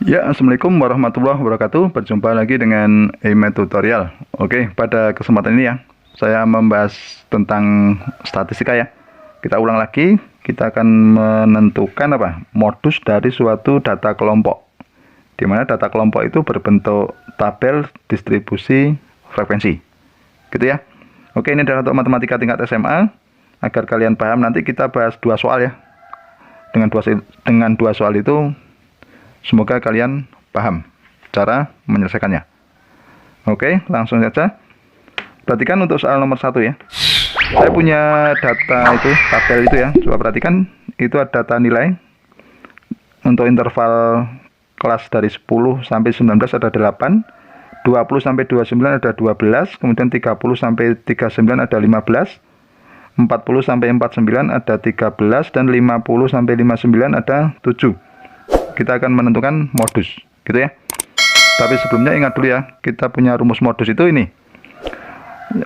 Ya, Assalamualaikum warahmatullahi wabarakatuh. Berjumpa lagi dengan Email Tutorial. Oke, pada kesempatan ini ya, saya membahas tentang statistika ya. Kita ulang lagi, kita akan menentukan modus dari suatu data kelompok. Di mana data kelompok itu berbentuk tabel distribusi frekuensi. Gitu ya. Oke, ini adalah untuk matematika tingkat SMA. Agar kalian paham, nanti kita bahas dua soal ya. Dengan dua soal itu semoga kalian paham cara menyelesaikannya. Oke, langsung saja. Perhatikan untuk soal nomor 1 ya. Saya punya data itu, tabel itu ya. Coba perhatikan, itu ada data nilai. Untuk interval kelas dari 10 sampai 19 ada 8, 20 sampai 29 ada 12, kemudian 30 sampai 39 ada 15, 40 sampai 49 ada 13, dan 50 sampai 59 ada 7. Kita akan menentukan modus, gitu ya. Tapi sebelumnya ingat dulu ya, kita punya rumus modus itu ini.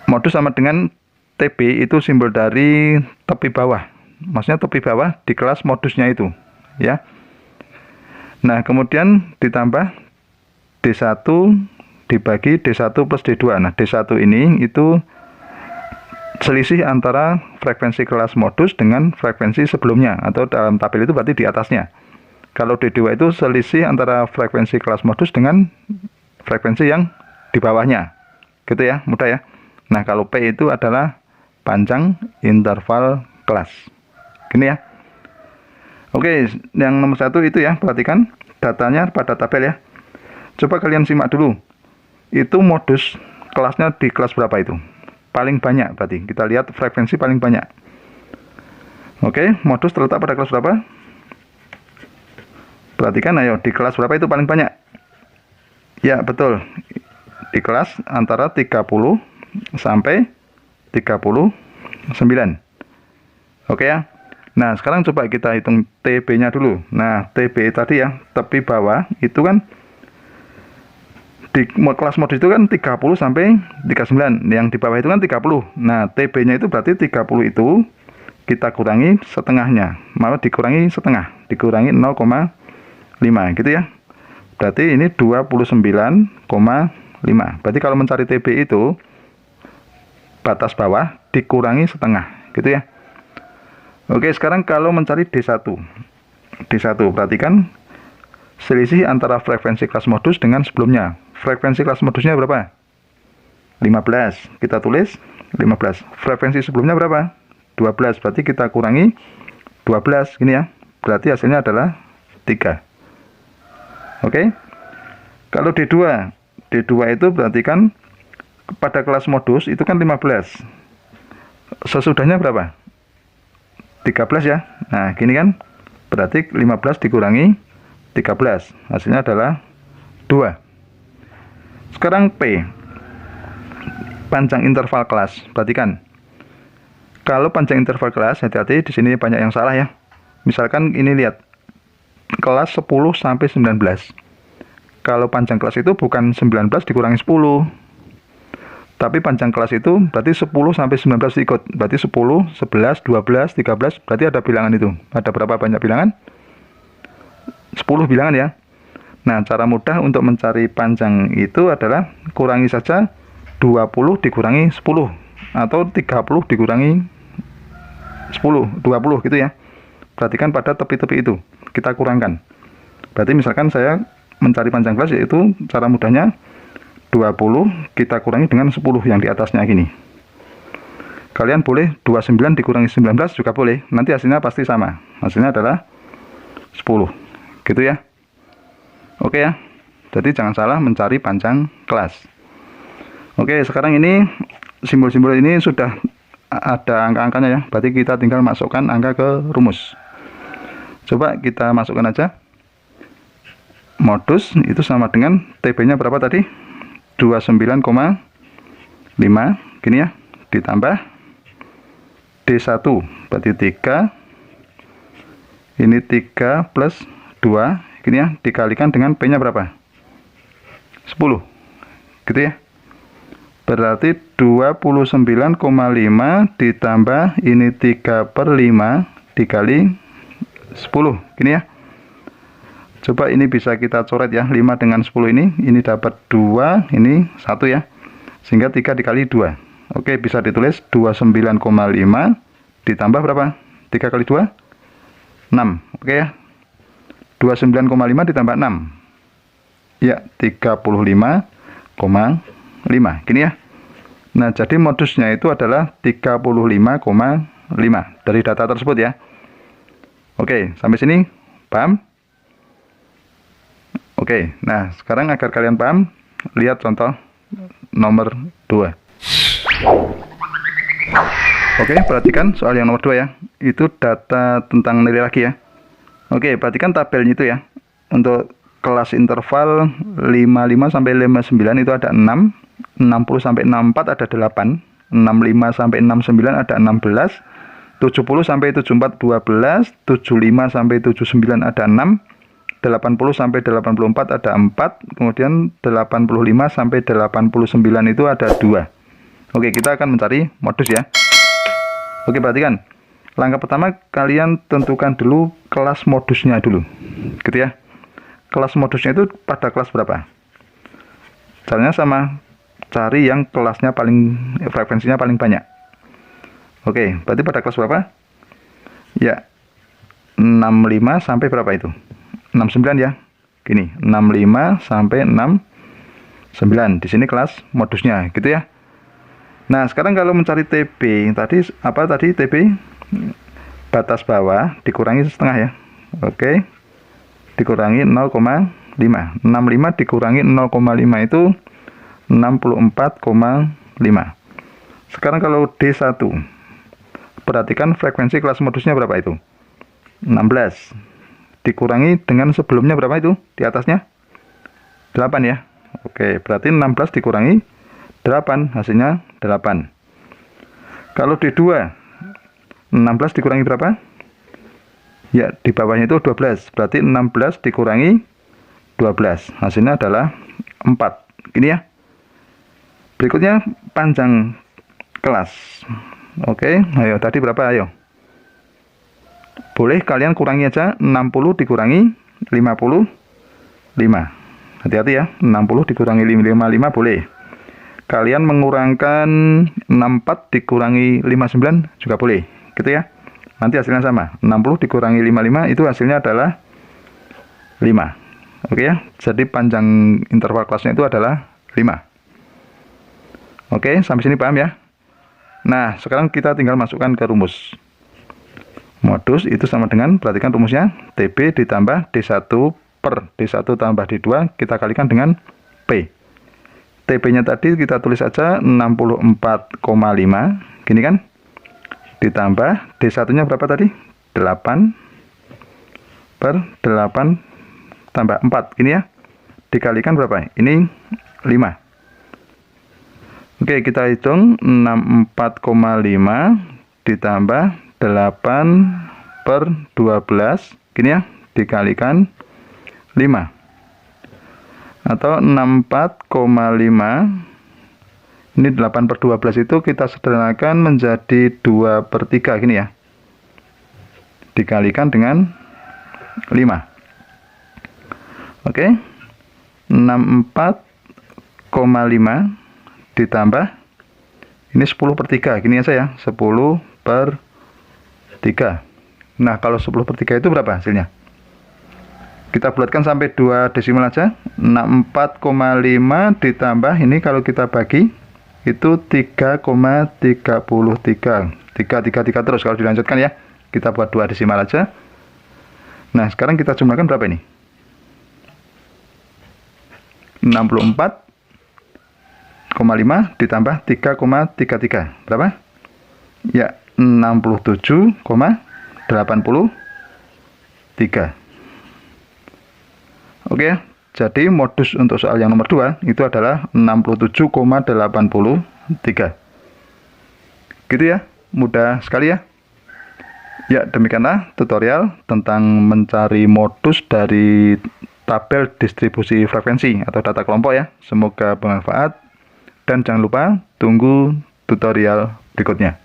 Modus sama dengan TB itu simbol dari tepi bawah. Maksudnya tepi bawah di kelas modusnya itu, ya. Nah, kemudian ditambah D1 dibagi D1 plus D2. Nah, D1 ini itu selisih antara frekuensi kelas modus dengan frekuensi sebelumnya, atau dalam tabel itu berarti di atasnya. Kalau D2 itu selisih antara frekuensi kelas modus dengan frekuensi yang di bawahnya. Gitu ya, mudah ya. Nah, kalau P itu adalah panjang interval kelas. Gini ya. Oke, yang nomor 1 itu ya, perhatikan datanya pada tabel ya. Coba kalian simak dulu. Itu modus kelasnya di kelas berapa itu? Paling banyak berarti. Kita lihat frekuensi paling banyak. Oke, modus terletak pada kelas berapa? Perhatikan, ayo, di kelas berapa itu paling banyak? Ya, betul. Di kelas antara 30 sampai 39. Oke ya. Nah, sekarang coba kita hitung TB-nya dulu. Nah, TB tadi ya, tepi bawah, itu kan di kelas modus itu kan 30 sampai 39. Yang di bawah itu kan 30. Nah, TB-nya itu berarti 30 itu kita kurangi setengahnya. Malah dikurangi setengah. Dikurangi 0,5 gitu ya. Berarti ini 29,5. Berarti kalau mencari TB itu batas bawah dikurangi setengah gitu ya. Oke, sekarang kalau mencari D1. D1 perhatikan selisih antara frekuensi kelas modus dengan sebelumnya. Frekuensi kelas modusnya berapa? 15. Kita tulis 15. Frekuensi sebelumnya berapa? 12. Berarti kita kurangi 12 gini ya. Berarti hasilnya adalah 3. Oke. Kalau D2 itu berarti kan pada kelas modus itu kan 15. Sesudahnya berapa? 13 ya. Nah, gini kan. Berarti 15 dikurangi 13. Hasilnya adalah 2. Sekarang P. Panjang interval kelas. Perhatikan. Kalau panjang interval kelas, hati-hati di sini banyak yang salah ya. Misalkan ini lihat. Kelas 10 sampai 19. Kalau panjang kelas itu bukan 19 dikurangi 10. Tapi panjang kelas itu berarti 10 sampai 19 ikut. Berarti 10, 11, 12, 13, berarti ada bilangan itu. Ada berapa banyak bilangan? 10 bilangan ya. Nah, cara mudah untuk mencari panjang itu adalah kurangi saja 20 dikurangi 10. Atau 30 dikurangi 10, 20 gitu ya. Perhatikan pada tepi-tepi itu. Kita kurangkan. Berarti misalkan saya mencari panjang kelas, yaitu cara mudahnya 20 kita kurangi dengan 10 yang di atasnya gini. Kalian boleh 29 dikurangi 19 juga boleh. Nanti hasilnya pasti sama. Hasilnya adalah 10. Gitu ya. Oke ya. Jadi jangan salah mencari panjang kelas. Oke, sekarang ini simbol-simbol ini sudah ada angka-angkanya ya. Berarti kita tinggal masukkan angka ke rumus. Coba kita masukkan aja. Modus itu sama dengan TB-nya berapa tadi? 29,5 gini ya. Ditambah D1 berarti 3. Ini 3 plus 2 gini ya. Dikalikan dengan P-nya berapa? 10 gitu ya. Berarti 29,5 ditambah ini 3/5 dikali 10 gini ya. Coba ini bisa kita coret ya, 5 dengan 10 ini dapat 2, ini 1 ya. Sehingga 3 dikali 2. Oke, bisa ditulis 29,5 ditambah berapa? 3 kali 2? 6. Oke ya. 29,5 ditambah 6. Ya, 35,5. Gini ya. Nah, jadi modusnya itu adalah 35,5 dari data tersebut ya. Oke, sampai sini paham? Oke, nah sekarang agar kalian paham, lihat contoh nomor 2. Oke, perhatikan soal yang nomor 2 ya. Itu data tentang nilai lagi ya. Oke, perhatikan tabelnya itu ya. Untuk kelas interval 55 sampai 59 itu ada 6, 60 sampai 64 ada 8, 65 sampai 69 ada 16, 70 sampai 74 12, 75 sampai 79 ada 6, 80 sampai 84 ada 4, kemudian 85 sampai 89 itu ada 2. Oke, kita akan mencari modus ya. Oke, perhatikan. Langkah pertama, kalian tentukan dulu kelas modusnya dulu. Gitu ya. Kelas modusnya itu pada kelas berapa? Caranya sama, cari yang kelasnya frekuensinya paling banyak. Oke, berarti pada kelas berapa? Ya, 65 sampai berapa itu? 69 ya. Gini, 65 sampai 69. Di sini kelas modusnya, gitu ya. Nah, sekarang kalau mencari TB, tadi apa tadi TB? Batas bawah dikurangi setengah ya. Oke. Dikurangi 0,5. 65 dikurangi 0,5 itu 64,5. Sekarang kalau D1, perhatikan frekuensi kelas modusnya berapa itu? 16. Dikurangi dengan sebelumnya berapa itu? Di atasnya 8 ya. Oke, berarti 16 dikurangi 8, hasilnya 8. Kalau D2, 16 dikurangi berapa? Ya, di bawahnya itu 12. Berarti 16 dikurangi 12, hasilnya adalah 4. Gini ya. Berikutnya panjang kelas. Oke, ayo tadi berapa? Ayo. Boleh kalian kurangi aja, 60 dikurangi 55. Hati-hati ya, 60 dikurangi 55 boleh. Kalian mengurangkan 64 dikurangi 59 juga boleh, gitu ya. Nanti hasilnya sama, 60 dikurangi 55 itu hasilnya adalah 5. Oke ya, jadi panjang interval kelasnya itu adalah 5. Oke, sampai sini paham ya? Nah, sekarang kita tinggal masukkan ke rumus. Modus itu sama dengan, perhatikan rumusnya, TB ditambah D1 per D1 tambah D2, kita kalikan dengan P. TB-nya tadi kita tulis saja 64,5, gini kan? Ditambah D1-nya berapa tadi? 8 per 8 tambah 4, gini ya. Dikalikan berapa? Ini 5. Oke, kita hitung 64,5 ditambah 8 per 12, gini ya, dikalikan 5. Atau 64,5, ini 8 per 12 itu kita sederhanakan menjadi 2 per 3, gini ya. Dikalikan dengan 5. Oke, 64,5 ditambah, ini 10 per 3, gini ya saya, 10 per 3. Nah, kalau 10 per 3 itu berapa hasilnya? Kita bulatkan sampai 2 desimal aja. 64,5 ditambah, ini kalau kita bagi, itu 3,33. 3 terus kalau dilanjutkan ya. Kita buat 2 desimal aja. Nah, sekarang kita jumlahkan berapa ini? 64,5 ditambah 3,33. Berapa? Ya, 67,83. Oke, jadi modus untuk soal yang nomor 2 itu adalah 67,83. Gitu ya, mudah sekali ya. Ya, demikianlah tutorial tentang mencari modus dari tabel distribusi frekuensi atau data kelompok ya. Semoga bermanfaat dan jangan lupa tunggu tutorial berikutnya.